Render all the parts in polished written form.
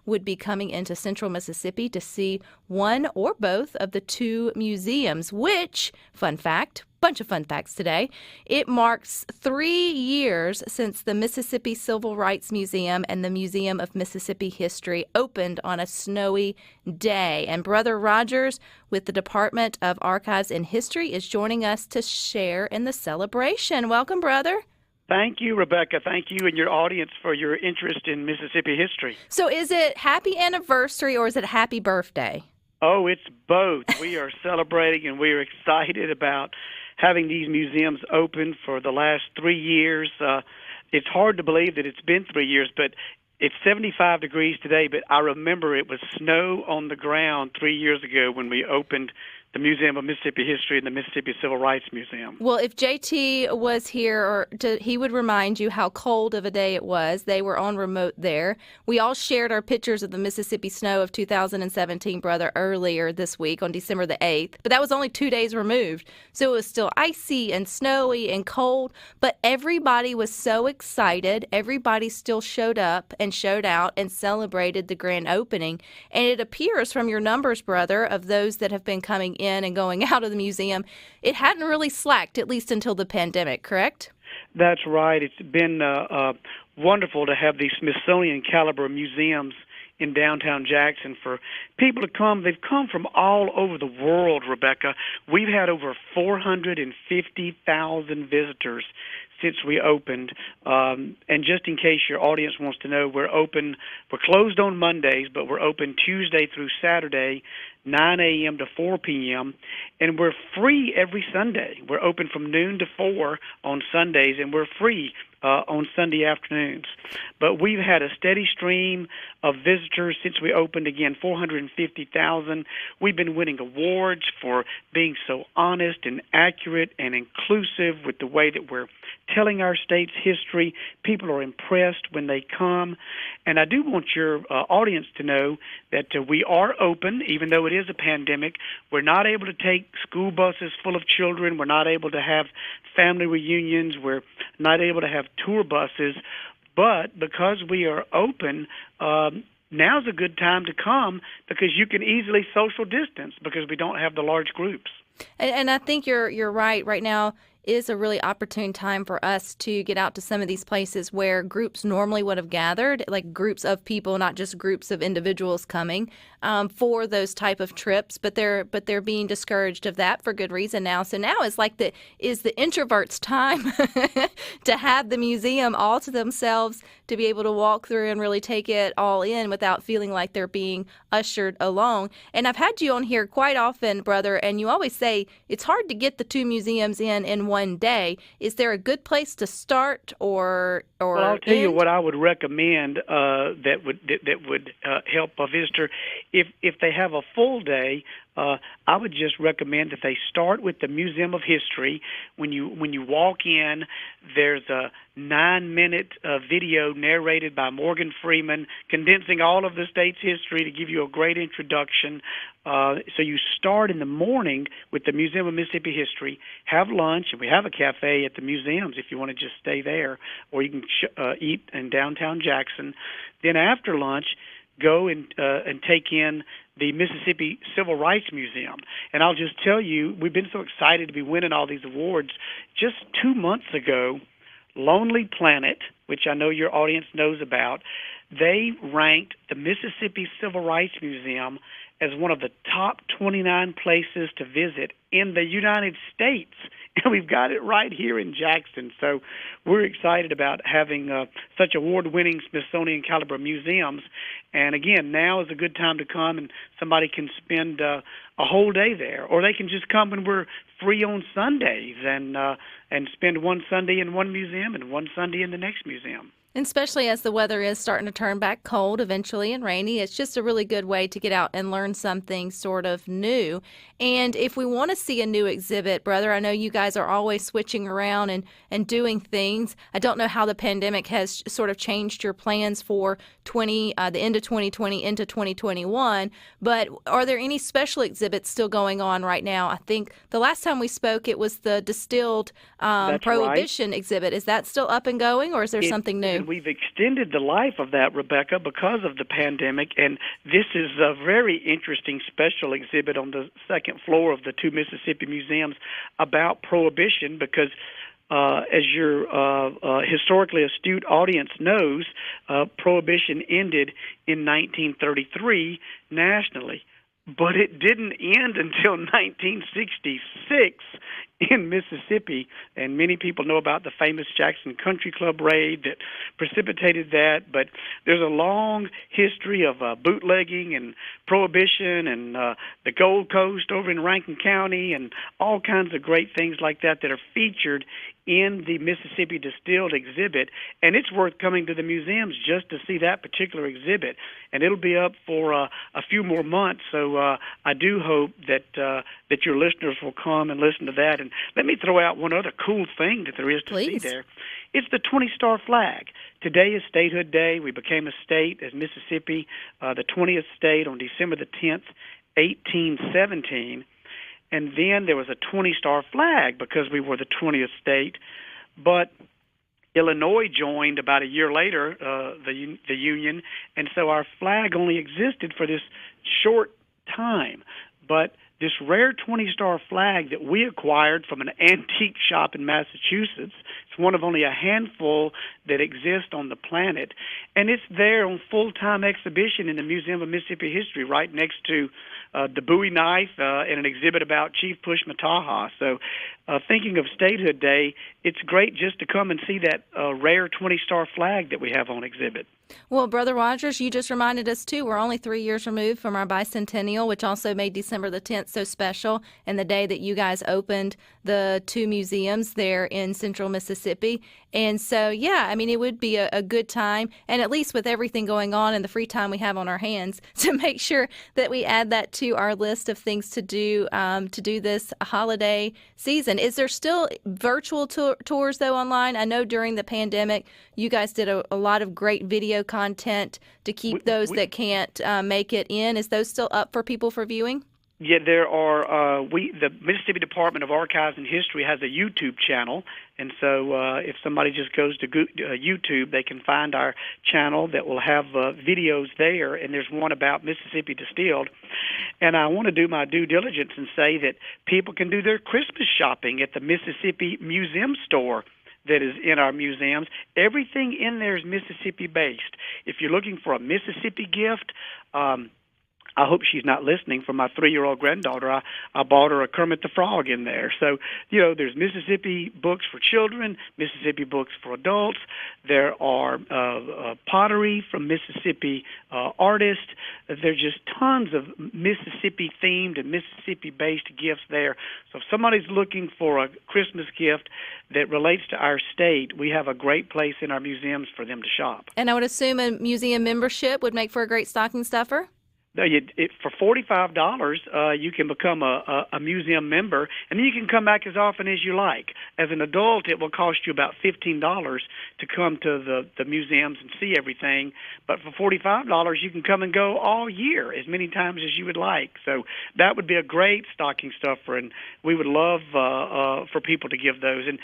would be coming into central Mississippi to see one or both of the two museums, which, fun fact, bunch of fun facts today, it marks 3 years since the Mississippi Civil Rights Museum and the Museum of Mississippi History opened on a snowy day. And Brother Rodgers with the Department of Archives and History is joining us to share in the celebration. Welcome, brother. Thank you, Rebecca. Thank you and your audience for your interest in Mississippi history. So is it happy anniversary or is it happy birthday? Oh, it's both. We are celebrating and we are excited about having these museums open for the last 3 years. It's hard to believe that it's been 3 years, but it's 75 degrees today, but I remember it was snow on the ground 3 years ago when we opened the Museum of Mississippi History and the Mississippi Civil Rights Museum. Well, if JT was here, he would remind you how cold of a day it was. They were on remote there. We all shared our pictures of the Mississippi snow of 2017, brother, earlier this week on December the 8th. But that was only 2 days removed. So it was still icy and snowy and cold. But everybody was so excited. Everybody still showed up and showed out and celebrated the grand opening. And it appears from your numbers, brother, of those that have been coming in and going out of the museum, it hadn't really slacked, at least until the pandemic, correct? That's right. It's been wonderful to have these Smithsonian caliber museums in downtown Jackson for people to come. They've come from all over the world, Rebecca. We've had over 450,000 visitors since we opened. And just in case your audience wants to know, we're closed on Mondays, but we're open Tuesday through Saturday, 9 a.m. to 4 p.m., and we're free every Sunday. We're open from noon to 4 on Sundays, and we're free on Sunday afternoons. But we've had a steady stream of visitors since we opened, again, 450,000. We've been winning awards for being so honest and accurate and inclusive with the way that we're telling our state's history. People are impressed when they come. And I do want your audience to know that we are open, even though it is a pandemic. We're not able to take school buses full of children. We're not able to have family reunions. We're not able to have tour buses. But because we are open, now's a good time to come because you can easily social distance because we don't have the large groups. And I think you're right. Right now is a really opportune time for us to get out to some of these places where groups normally would have gathered, like groups of people, not just groups of individuals coming for those type of trips. But they're being discouraged of that for good reason now. So now is like the introverts' time to have the museum all to themselves, to be able to walk through and really take it all in without feeling like they're being ushered along. And I've had you on here quite often, brother, and you always say it's hard to get the two museums in one day. Is there a good place to start or Well, I'll tell you what I would recommend that would help a visitor. If they have a full day, I would just recommend that they start with the Museum of History. When you walk in, there's a 9-minute video narrated by Morgan Freeman, condensing all of the state's history to give you a great introduction. So you start in the morning with the Museum of Mississippi History, have lunch, and we have a cafe at the museums if you want to just stay there, or you can eat in downtown Jackson. Then after lunch, go and take in the Mississippi Civil Rights Museum. And I'll just tell you, we've been so excited to be winning all these awards. Just 2 months ago, Lonely Planet, which I know your audience knows about, they ranked the Mississippi Civil Rights Museum as one of the top 29 places to visit in the United States. And we've got it right here in Jackson. So we're excited about having such award-winning Smithsonian caliber museums. And again, now is a good time to come, and somebody can spend a whole day there, or they can just come when we're free on Sundays and spend one Sunday in one museum and one Sunday in the next museum. And especially as the weather is starting to turn back cold eventually and rainy, it's just a really good way to get out and learn something sort of new. And if we want to see a new exhibit, brother, I know you guys are always switching around and doing things. I don't know how the pandemic has sort of changed your plans for the end of 2020 into 2021, but are there any special exhibits still going on right now? I think the last time we spoke, it was the distilled Prohibition exhibit. Is that still up and going, or is there something new? And we've extended the life of that, Rebecca, because of the pandemic. And this is a very interesting special exhibit on the second floor of the two Mississippi museums about Prohibition, because as your historically astute audience knows, Prohibition ended in 1933 nationally. But it didn't end until 1966 in Mississippi, and many people know about the famous Jackson Country Club raid that precipitated that. But there's a long history of bootlegging and prohibition and the Gold Coast over in Rankin County and all kinds of great things like that that are featured in the Mississippi Distilled exhibit, and it's worth coming to the museums just to see that particular exhibit. And it'll be up for a few more months, so I do hope that your listeners will come and listen to that. And let me throw out one other cool thing that there is to see there. It's the 20-star flag. Today is Statehood Day. We became a state as Mississippi, the 20th state on December the 10th, 1817. And then there was a 20-star flag because we were the 20th state. But Illinois joined about a year later, the Union, and so our flag only existed for this short time. But this rare 20-star flag that we acquired from an antique shop in Massachusetts, it's one of only a handful that exist on the planet, and it's there on full-time exhibition in the Museum of Mississippi History right next to the Bowie knife and an exhibit about Chief Push Mataha. So thinking of Statehood Day, it's great just to come and see that rare 20-star flag that we have on exhibit. Well, Brother Rodgers, you just reminded us, too, we're only 3 years removed from our bicentennial, which also made December the 10th so special, and the day that you guys opened the two museums there in central Mississippi. And so, yeah, I mean, it would be a good time, and at least with everything going on and the free time we have on our hands, to make sure that we add that to our list of things to do this holiday season. Is there still virtual tours, though, online? I know during the pandemic, you guys did a lot of great video content to keep those that can't make it in. Is those still up for people for viewing? Yeah, there are. The Mississippi Department of Archives and History has a YouTube channel, and so if somebody just goes to YouTube, they can find our channel that will have videos there, and there's one about Mississippi Distilled. And I want to do my due diligence and say that people can do their Christmas shopping at the Mississippi Museum Store that is in our museums. Everything in there is Mississippi-based. If you're looking for a Mississippi gift, I hope she's not listening. For my 3-year-old granddaughter, I bought her a Kermit the Frog in there. So, there's Mississippi books for children, Mississippi books for adults. There are pottery from Mississippi artists. There's just tons of Mississippi-themed and Mississippi-based gifts there. So if somebody's looking for a Christmas gift that relates to our state, we have a great place in our museums for them to shop. And I would assume a museum membership would make for a great stocking stuffer? No, for $45, you can become a museum member, and then you can come back as often as you like. As an adult, it will cost you about $15 to come to the museums and see everything. But for $45, you can come and go all year, as many times as you would like. So that would be a great stocking stuffer, and we would love for people to give those. And,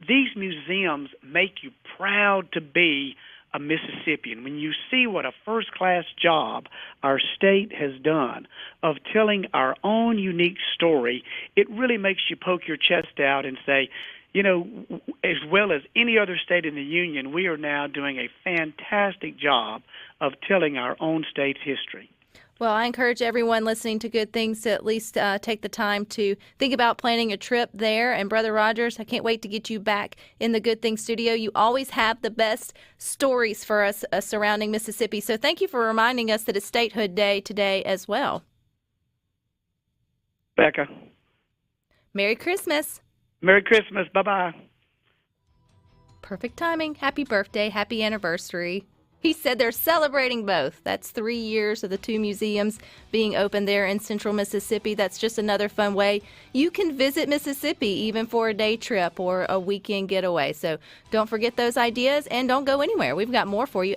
these museums make you proud to be a Mississippian. When you see what a first-class job our state has done of telling our own unique story, it really makes you poke your chest out and say, as well as any other state in the Union, we are now doing a fantastic job of telling our own state's history. Well, I encourage everyone listening to Good Things to at least take the time to think about planning a trip there. And Brother Rodgers, I can't wait to get you back in the Good Things studio. You always have the best stories for us surrounding Mississippi. So thank you for reminding us that it's Statehood Day today as well. Becca. Merry Christmas. Merry Christmas. Bye-bye. Perfect timing. Happy birthday. Happy anniversary. He said they're celebrating both. That's 3 years of the two museums being open there in central Mississippi. That's just another fun way you can visit Mississippi, even for a day trip or a weekend getaway. So don't forget those ideas and don't go anywhere. We've got more for you.